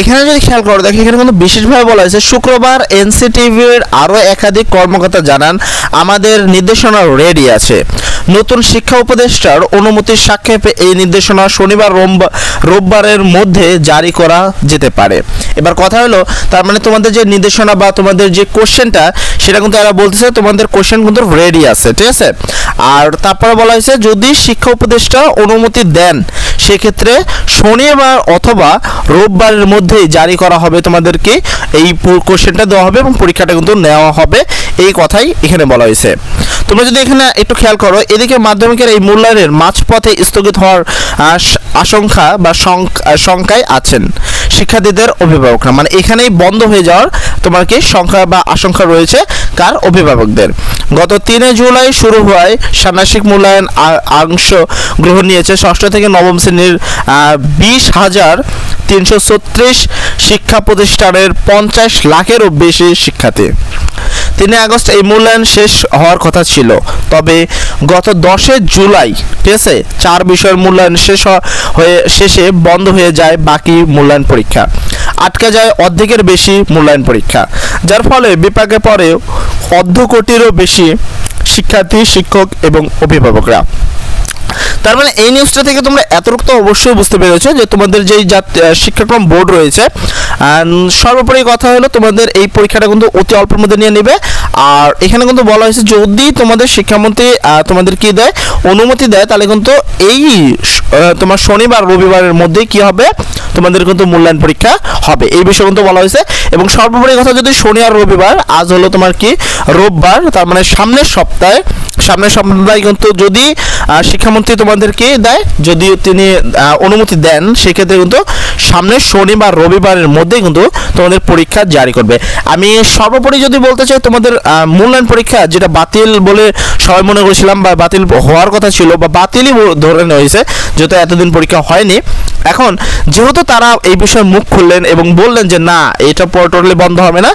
এখানে যদি খেয়াল করো দেখো এখানে কিন্তু বিশেষভাবে বলা হয়েছে শুক্রবার এনসিটিভির আরও একাধিক কর্মকর্তা জানান আমাদের নির্দেশনা রেডি আছে। নতুন শিক্ষা উপদেষ্টার অনুমতির সাপেক্ষে এই নির্দেশনা শনিবার রোববারের মধ্যে জারি করা যেতে পারে। এবার কথা হলো তার মানে তোমাদের যে নির্দেশনা বা তোমাদের যে কোশ্চেনটা সেটা কিন্তু এরা বলতেছে তোমাদের কোশ্চেন কিন্তু রেডি আছে, ঠিক আছে। আর তারপরে বলা হয়েছে যদি শিক্ষা উপদেষ্টা অনুমতি দেন সেক্ষেত্রে শনিবার অথবা রোববারের মধ্যেই জারি করা হবে, তোমাদেরকে এই কোশ্চেনটা দেওয়া হবে এবং পরীক্ষাটা কিন্তু নেওয়া হবে, এই কথাই এখানে বলা হয়েছে। তোমরা যদি এখানে একটু খেয়াল করো এদিকে মাধ্যমিকের এই মূল্যায়নের মাঝপথে স্থগিত হওয়ার আশঙ্কা বা শঙ্কায় আছেন শিক্ষার্থীদের অভিভাবকরা, মানে এখানেই বন্ধ হয়ে যাওয়ার তোমার কি সংখ্যা বা আশঙ্কা রয়েছে কার? অভিভাবকদের। গত 3 জুলাই শুরু হওয়ায় ষান্মাসিক মূল্যায়ন অংশ গ্রহণ নিয়েছে ষষ্ঠ থেকে নবম শ্রেণীর 20,336 শিক্ষা প্রতিষ্ঠানের 50 লাখেরও বেশি শিক্ষার্থী। 3 আগস্ট এই মূল্যায়ন শেষ হওয়ার কথা ছিল, তবে গত 10 জুলাই ঠিক আছে 4 বিষয়ের মূল্যায়ন শেষে বন্ধ হয়ে যায় বাকি মূল্যায়ন পরীক্ষা, আটকে যায় অর্ধেকের বেশি মূল্যায়ন পরীক্ষা, যার ফলে বিপাকে পড়ে অর্ধ কোটিরও বেশি শিক্ষার্থী, শিক্ষক এবং অভিভাবকরা। তার মানে এই নিউজটা থেকে তোমরা এতটুকু অবশ্যই বুঝতে পেরেছো যে তোমাদের যেই শিক্ষাক্রম বোর্ড রয়েছে সর্বোপরি কথা হলো তোমাদের এই পরীক্ষাটা কিন্তু অতি অল্পের মধ্যে নিয়ে নেবে। আর এখানে কিন্তু বলা হয়েছে যদি তোমাদের শিক্ষামন্ত্রী তোমাদের কি দেয়, অনুমতি দেয়, তাহলে কিন্তু এই তোমার শনিবার রবিবারের মধ্যেই কি হবে তোমাদের কিন্তু মূল্যায়ন পরীক্ষা হবে, এই বিষয়ে কিন্তু বলা হয়েছে। এবং সর্বোপরি কথা যদি শনি আর রবিবার, আজ হলো তোমার কি রোববার, তার মানে সামনের সপ্তাহে কিন্তু যদি শিক্ষামন্ত্রী তোমাদেরকে দেয়, যদি তিনি অনুমতি দেন সেক্ষেত্রে কিন্তু সামনের শনিবার রবিবারের মধ্যে কিন্তু তোমাদের পরীক্ষা জারি করবে। আমি সর্বোপরি যদি বলতে চাই তোমাদের মূল্যায়ন পরীক্ষা যেটা বাতিল বলে সবাই মনে করেছিলাম বা বাতিল হওয়ার কথা ছিল বা বাতিলই ধরে নেওয়া হয়েছে যেহেতু এতদিন পরীক্ষা হয়নি, এখন যেহেতু তারা এই বিষয়ে মুখ খুললেন এবং বললেন যে না এটা টোটালি বন্ধ হবে না,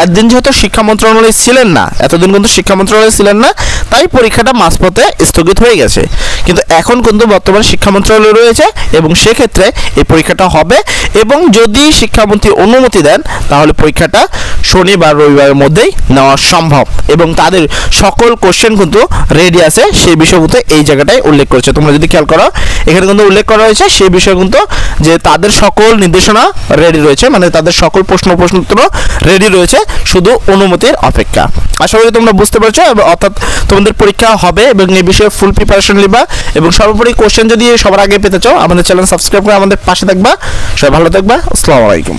একদিন যেহেতু শিক্ষা মন্ত্রণালয় ছিলেন না, এতদিন কিন্তু শিক্ষা মন্ত্রণালয় ছিলেন না, তাই পরীক্ষাটা মাঝপথে স্থগিত হয়ে গেছে। কিন্তু এখন কিন্তু বর্তমানে শিক্ষা মন্ত্রণালয় রয়েছে এবং সেক্ষেত্রে এই পরীক্ষাটা হবে এবং যদি শিক্ষামন্ত্রী অনুমতি দেন তাহলে পরীক্ষাটা শনিবার রবিবারের মধ্যেই নেওয়া সম্ভব এবং তাদের সকল কোশ্চেন কিন্তু রেডি আছে, সেই বিষয় কিন্তু এই জায়গাটায় উল্লেখ করেছে। তোমরা যদি খেয়াল করো এখানে কিন্তু উল্লেখ করা হয়েছে সেই বিষয় কিন্তু যে তাদের সকল নির্দেশনা রেডি রয়েছে, মানে তাদের সকল প্রশ্নোত্তর রেডি রয়েছে, শুধু অনুমতির অপেক্ষা। আশা করি তোমরা বুঝতে পারছো, অর্থাৎ তোমাদের পরীক্ষা হবে এবং এই বিষয়ে ফুল প্রিপারেশন নিবা এবং সর্বোপরি কোশ্চেন যদি সবার আগে পেতে চাও আমাদের চ্যানেল সাবস্ক্রাইব করে আমাদের পাশে থাকবা। সবাই ভালো থাকবা, আসসালামু আলাইকুম।